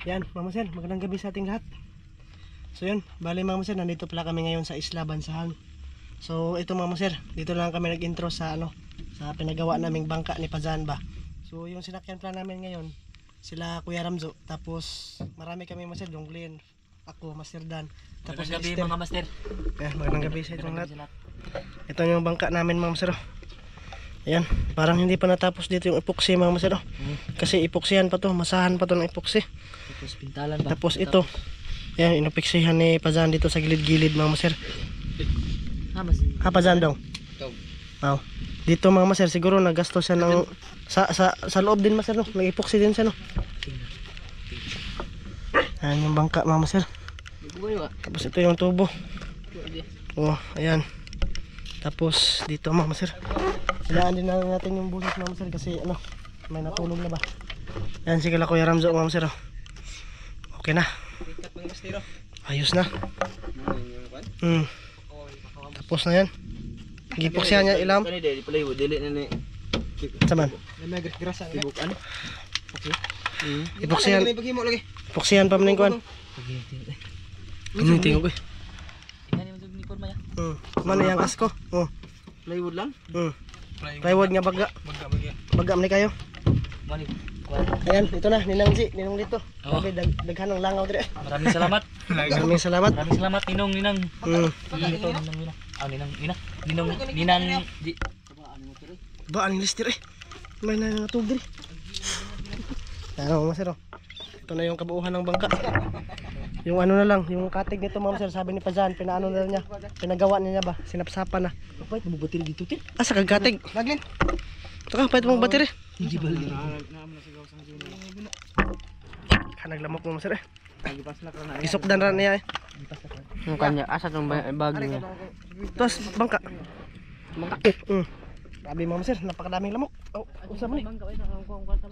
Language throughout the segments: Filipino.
Yan, Mama Sir, magandang gabi sa ating lahat. So yun, bali Mama Sir, nandito pala kami ngayon sa Isla Bansahan. So ito Mama Sir, dito lang kami nag-intro sa sa pinagawa naming bangka ni Pazan ba. So yung sinakyan pala namin ngayon, sila Kuya Ramzo, tapos marami kami Mama Sir, Jonglin, ako, Master Dan. Tapos magandang gabi mga master. Magandang gabi sa itong lahat. Ito yung bangka namin Mama Sir. Ayan, parang hindi pa natapos dito yung epoxy mga master. Kasi epoxyhan pa to, masahan pa to ng epoxy. Tapos pintalan ba? Tapos ito, ayan, inopeksyihan ni Pazan dito sa gilid-gilid mga master. Pazan daw. Wow. Dito mga master, siguro nagasto siya ng sa loob din master no, nag-epoxy din siya no. Ayan yung bangka mga master. Tapos ito yung tubo. Oh, ayan. Tapos dito mga master, ilaan din natin yung busis mga master kasi may natulog na ba. Yan si kala Kuya Ramzo mga master. Okay na, ayos na. Tapos na yan, gipoksyan niya ilam saman ipoksyan pa maning kuan. Tingog eh. Mana yang asko? Oh. Plywood lang? Plywood nga baga. Baga man kayo. Ayan, ito na, Ninang G, Ninong dito. Sabi daghan ng langaw dire. Maraming salamat. Maraming salamat. Maraming salamat Ninong. Ninang. Ba ang lister eh. May natug dire. Ano masero. Ito na yung kabuuhan ng bangka. Yung na lang, yung katig nito Ma'am Sir, sabi ni Pazan, pinaano na niya, pinagawa niya ba, sinapsapan na. Kapait mo bateri dito tin? Asa kag katig? Maglin. Ito ka, pait mo bateri. Hindi ba li? Naglamok Ma'am Sir eh. Isukdan ra niya eh. Yung kanya, asa tong bag niya? Tapos bangka. Bangka. Grabe Ma'am Sir, napakadaming lamok. Oh, usap mo.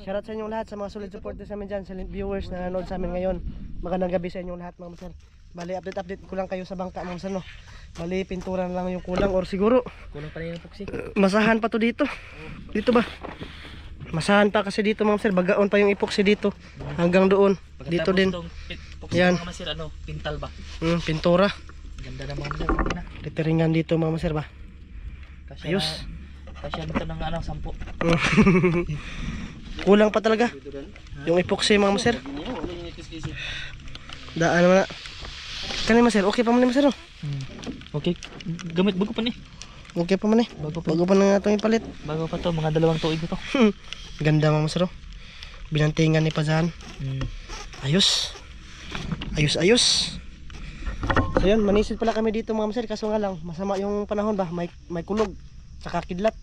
Shoutout sa inyong lahat sa mga solid supporters namin dyan, silent viewers na nanonood sa amin ngayon. Magandang gabi sa inyong lahat Ma'am Sir. Bali update ko lang kayo sa bangka Ma'am Sir no. Bali pintura na lang yung kulang or siguro kulang pa rin yung epoxy. Masahan pa to dito. Dito ba? Masahan pa kasi dito Ma'am Sir, bagaon pa yung epoxy dito hanggang doon. Dito din. Yan. Mga Sir, pintal ba? Pintura. Ganda na Ma'am Sir. Literingan dito Ma'am Sir ba? Ayos. Kasi nito ng 10. Kulang pa talaga yung epoxy Ma'am Sir. Daan naman na. Kanina Sir, okay pa man Sir no? Okay, gamit bago pa ni. Okay pa man eh. Bago pa na itong ipalit. Bago pa to, mga 2 tuig ito. Ganda Ma'am Sir. Binantingan ni Pazan. Ayos. Ayos. So yun, manisid pala kami dito Ma'am Sir, kaso nga lang masama yung panahon ba, may kulog saka kidlat.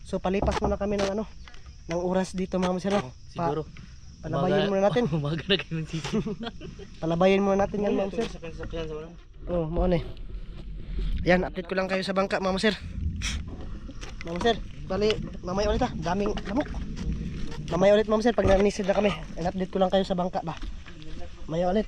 So palipas muna kami ng ng oras dito Ma'am Sir. Siguro. Palabayin muna natin. Umaga na kayo magsisip. Palabayin muna natin yan Ma'am Sir. Oh, mo ni. Ayan, update ko lang kayo sa bangka Ma'am Sir. Ma'am Sir, bali mamaya ulit daming lamok. Mamaya ulit Ma'am Sir pag nanisid na kami. Update ko lang kayo sa bangka ba. Mamaya ulit.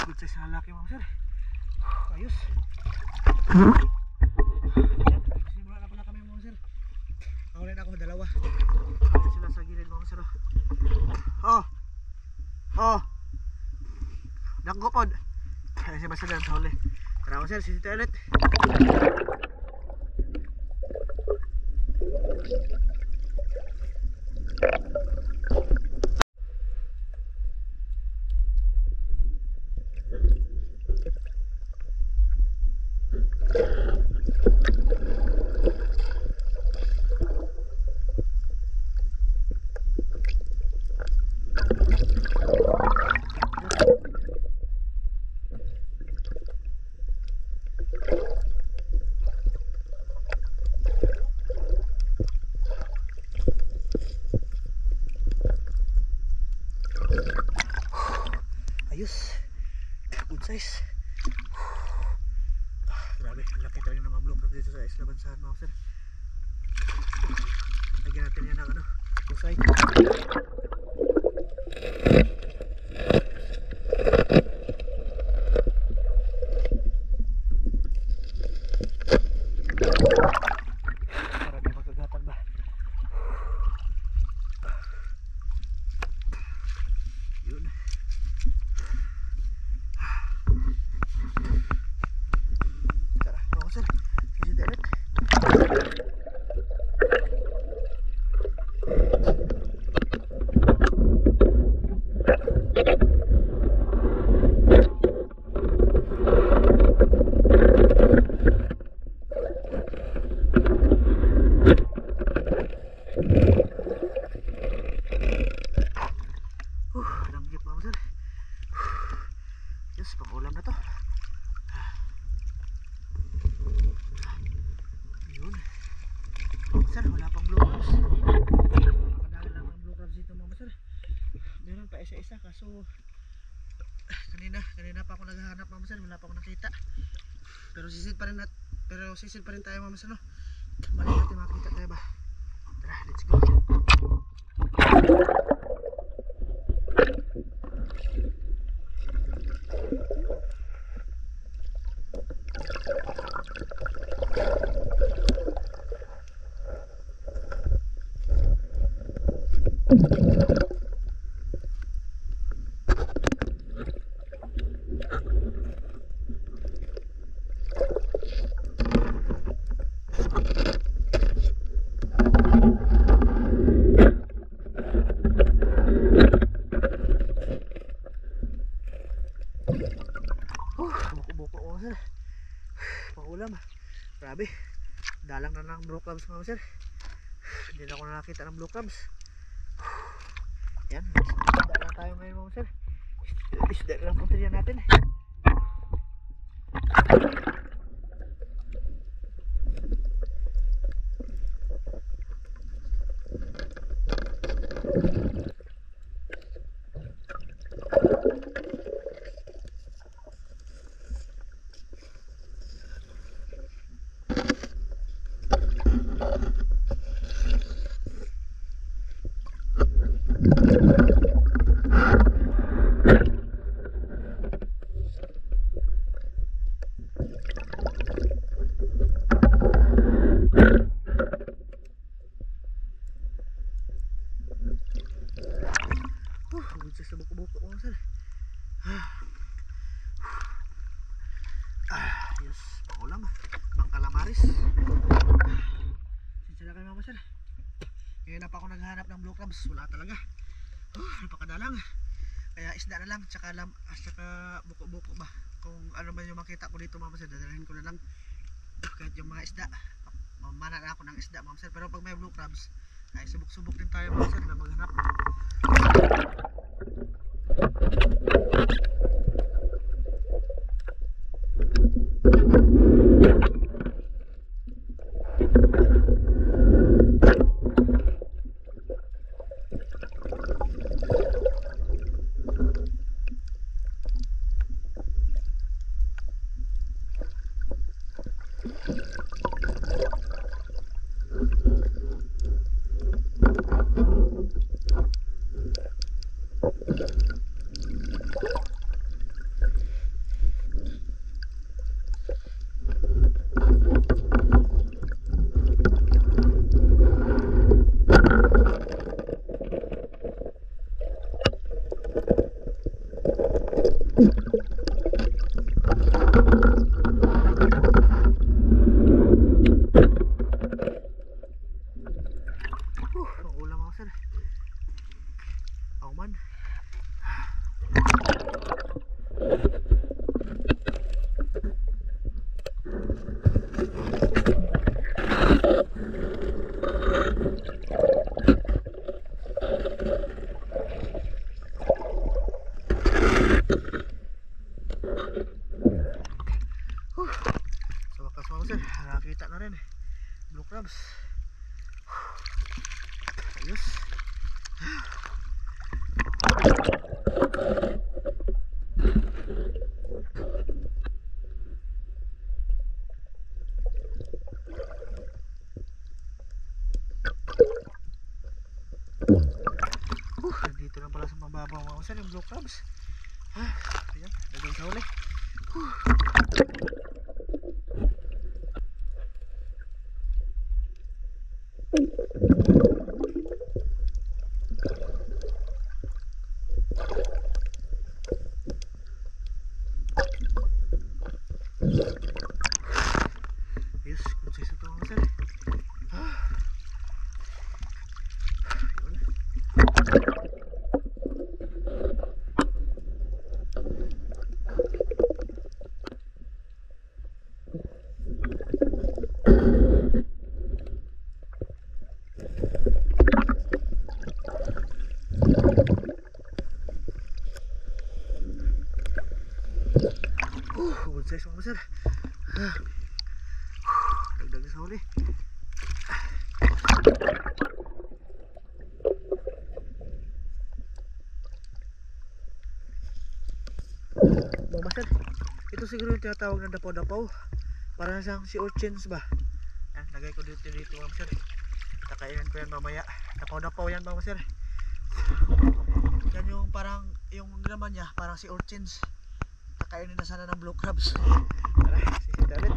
Good size na laki Ma'am Sir. Ayos. Simula na pala kami Ma'am Sir. Ulit ako dalawa. Sila sa gilid Ma'am Sir. Daggo pod. Ay si Master sa huli. Tara Ma'am Sir, sisito ulit. Ayos. Good size. Grabe, laki talaga ng mga block dito sa Isla Bansahan mga sir. Lagyan natin yan ng pusay. Langgit mga sir. Yes, pang-ulam na to. Yun. Sir, wala pang blue crabs. Padali lang ang blue crabs dito mga sir. Meron pa isa-isa kaso kanina pa ako naghahanap mga sir, wala pa ako nakita. Pero sisid pa rin tayo mga sir, no? Balik natin makita tayo ba. Tara, let's go. Buko-buko mga sir. Pangulam. Grabe. Dalang na ng blue crabs mga sir. Hindi na ako nakakita ng blue crabs. Yan. Isda lang tayo ngayon mga sir. Isda lang po tiriyan natin. Good sa buko-buko mga sir. Yes, pangulam. Pang calamaris. Sinsya na kayo mga sir. Ngayon na pa ako naghahanap ng blue crabs. Wala talaga. Napakadalang. Kaya isda na lang. Tsaka buko-buko ba. Kung ano man yung makita ko dito mga sir, dadalhin ko na lang. Kahit yung mga isda. Mamana na ako ng isda mga sir. Pero pag may blue crabs, ay subok-subok din tayo mga sir na maghanap. Ang ulam mga sir. Auman. Sa wakas mga sir, nakakita na rin blue crabs. Ayos. Nandito lang pala sa mababaw mga sir yung blue crabs. Ayan, lagay sa huli. Yes, good size ito mga sir. Yun. size mga sir. Dagdag sa huli. Mga sir, ito siguro yung tinatawag na dapaw-dapaw. Para siyang si urchins ba. Yan, lagay ko dito mga sir. Kakainin ko yan mamaya. Dapaw-dapaw yan mga sir. Yan yung parang, yung laman niya parang si urchins. Kakainin na sana ng blue crabs. Tara, sisita ulit.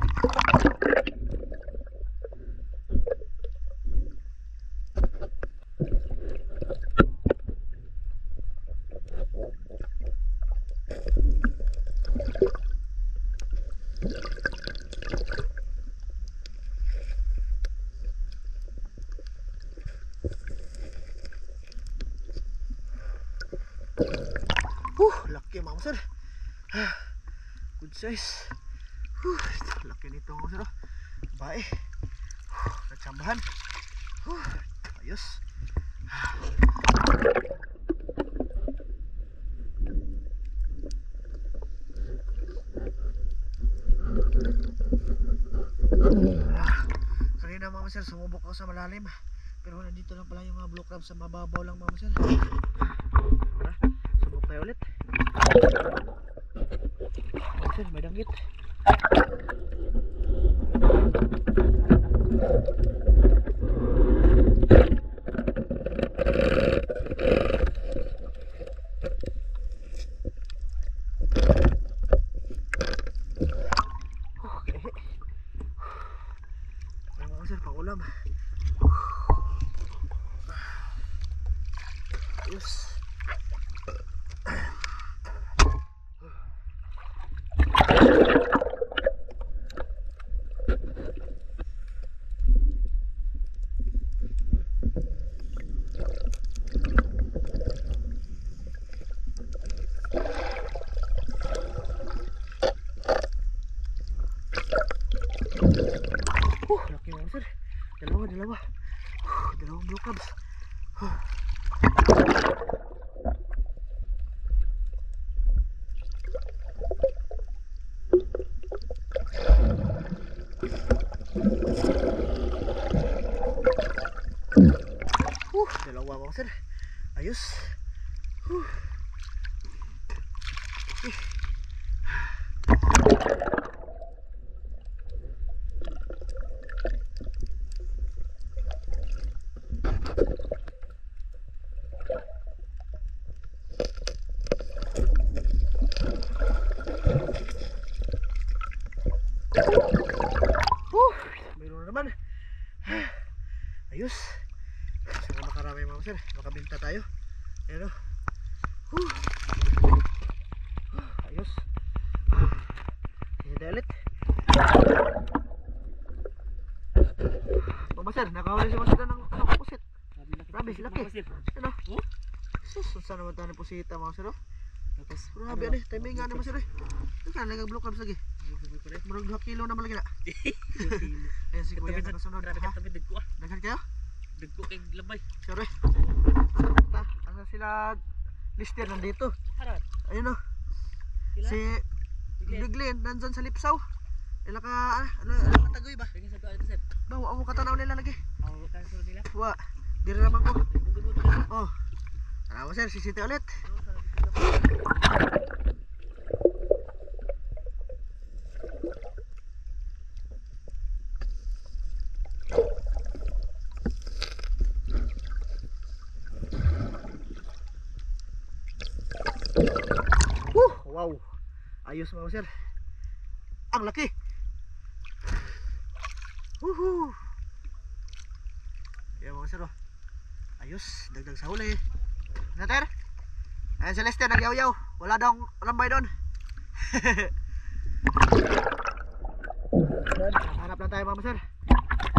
Laki mga sir. Good size. Laki nito mga sir. Bae. Nagsambahan. Ayos. Kanina mga sir, sumubok ako sa malalim. Pero nandito lang pala yung mga blue crabs sa mababaw lang mga sir. Subok tayo ulit. Mga sir, may danggit. Okay. Ay mga sir, pang-ulam. Ayos. Laki mga sir. Dalawa. Dalawang blue crabs. Dalawa mga sir. Ayos. Okay. Mayroon na naman. Ayos. Sana makarami mga sir. Makabinta tayo. Ayan o. Ayos. Sige ulit. Mga sir, nakahuli si Masita ng pusit. Grabe, laki. Ano? Sus, saan naman tayo ng pusita mga sir o? Grabe ano eh, timing nga naman sir eh. Saan nag-blue crabs lagi? Murag 2 kilo naman lagi na. Ayan si kuya nakasunod. Daghan kayo? Dagko kay labay. Sure eh. Asa sila lister nandito? Ayun o. Si Biglin nandyan sa Lipsaw. Ila ka, ano katagoy ba? Ba, wa mo katanaw nila lagi. Wa, diri naman ko. Oh. Tara mo sir, sisiti ulit. Wow. Ayos mga sir. Ang laki. Woohoo. Yan mga sir oh. Ayos, dagdag sa huli. Nater? Ayan si Lester, nagyaw-yaw. Wala daw lambay doon. Hanap lang tayo mga sir.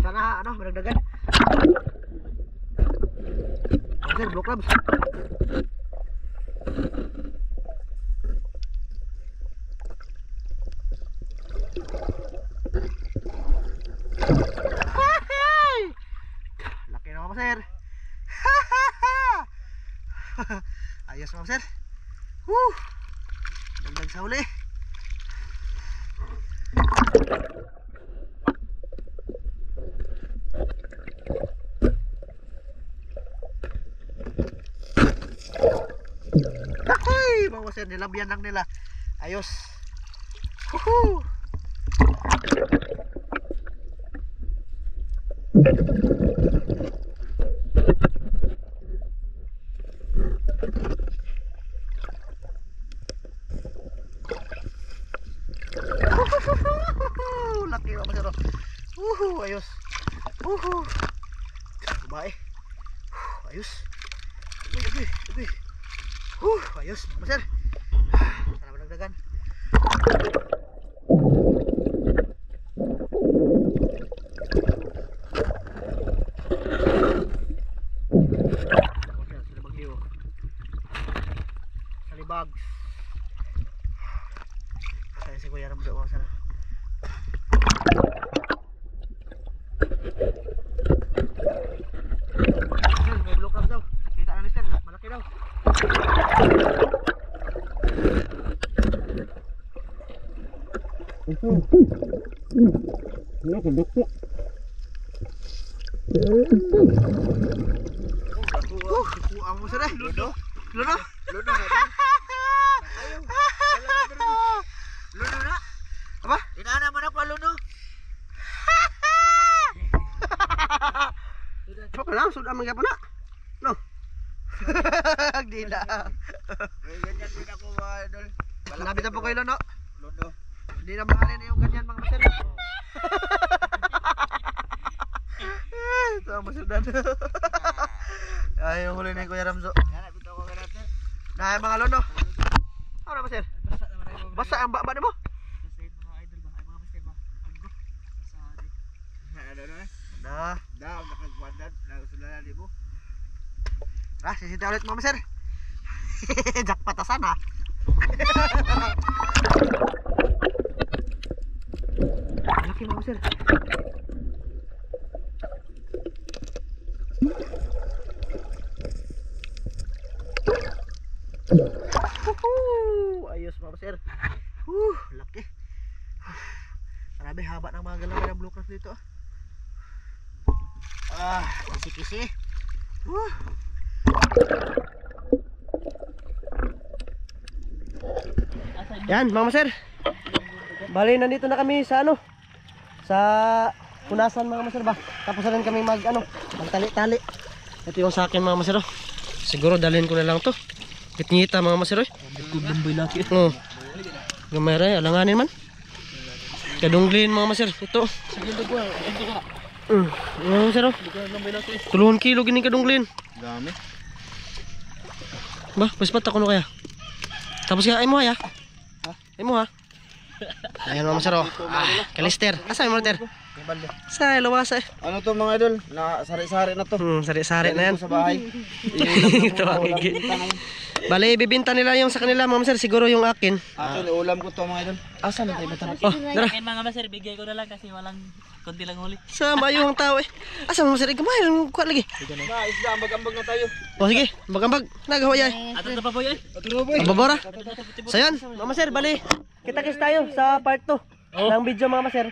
Sana ano, madagdagan. Mga sir, blue crabs. Laki na mga sir. Ayos mga sir. Dagdag sa huli. Ay, mga sir, nilabyan lang nila. Ayos. Woohoo! Laki mga sir. Woohoo! Ayos. Woohoo! Babae. Ayos. Uy. Ayos mga sir. Sana madagdagan. Salibags. Saya si Kuya Ramdo mga sir. May blue crab daw. Kita na lister, malaki daw. Ini kedeknya. Ang musa na. Ludo. Ludo na. Ayo. Ludo na. Apa? Inana mo na pa ludo. Apa lang sudah manggap na? No. Dila. Ganyan din ako mga idol. Malapit na po kayo no? Ludo. Hindi na mahalin yung ganyan mga master. Ito ang masudan. Ay, yung huli na yung Kuya Ramzo. Yan, bitaw ko ganat na. Nah, mga lono. Ano master? Basa naman ay Basta ang baba mo? Basta yung mga idol ba? Ay mga master ba? Agbo. Basta di. Ano na? Nah, Daw, nakagwandan. Nagsulala di mo. sisita ulit mga master. Jackpatasan ha. Laki mga master. Ayos mga master. Laki. Marami haba ng mga galaw ng blue crab dito. Kisi-kisi. Yan mga master. Bali nandito na kami sa ano? Sa punasan mga master ba? Tapos na rin kami magtali-tali. Ito yung sa akin mga master. Siguro dalhin ko na lang to. Kitnita mga master. Tumboy laki. Oh. Gamay rin, alanganin man. Kadunglin mga master. Ito. Sige ko. Ito ka. Mga master. Tumboy laki. 3 kilo gini kadunglin. Dami. Ba, paspat ako no kaya. Tapos kaya ay mo ha. Ay mo ha. Ayan mga master. Kalister. Asa mo ter? Sa lawasa eh. Ano to mga idol? Na sari-sari na to. Sari-sari na yan. Sa bahay. Ito ang higi. Bale, ibibinta nila yung sa kanila mga master. Siguro yung akin. Actually, ulam ko to mga idol. Asa na tayo batan? Oh, dara. Akin mga master, bigay ko na lang kasi walang konti lang huli. Sa mayo ang tao eh. Asa mga master? Gamay lang kuha lagi. Na, isda, ambag-ambag na tayo. O sige, bagambag. Nagawa yay. Ato na pa po yan. Ababora. So yan, mga master, bali. Kita-kits tayo sa part 2 ng video mga master.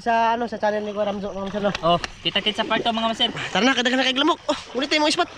Sa channel ni Kuya Ramzo mga master no. Oh, kita-kits sa part 2 mga master. Tara na, kada ka na kay Glamok. Oh, ulit tayo mga ispat.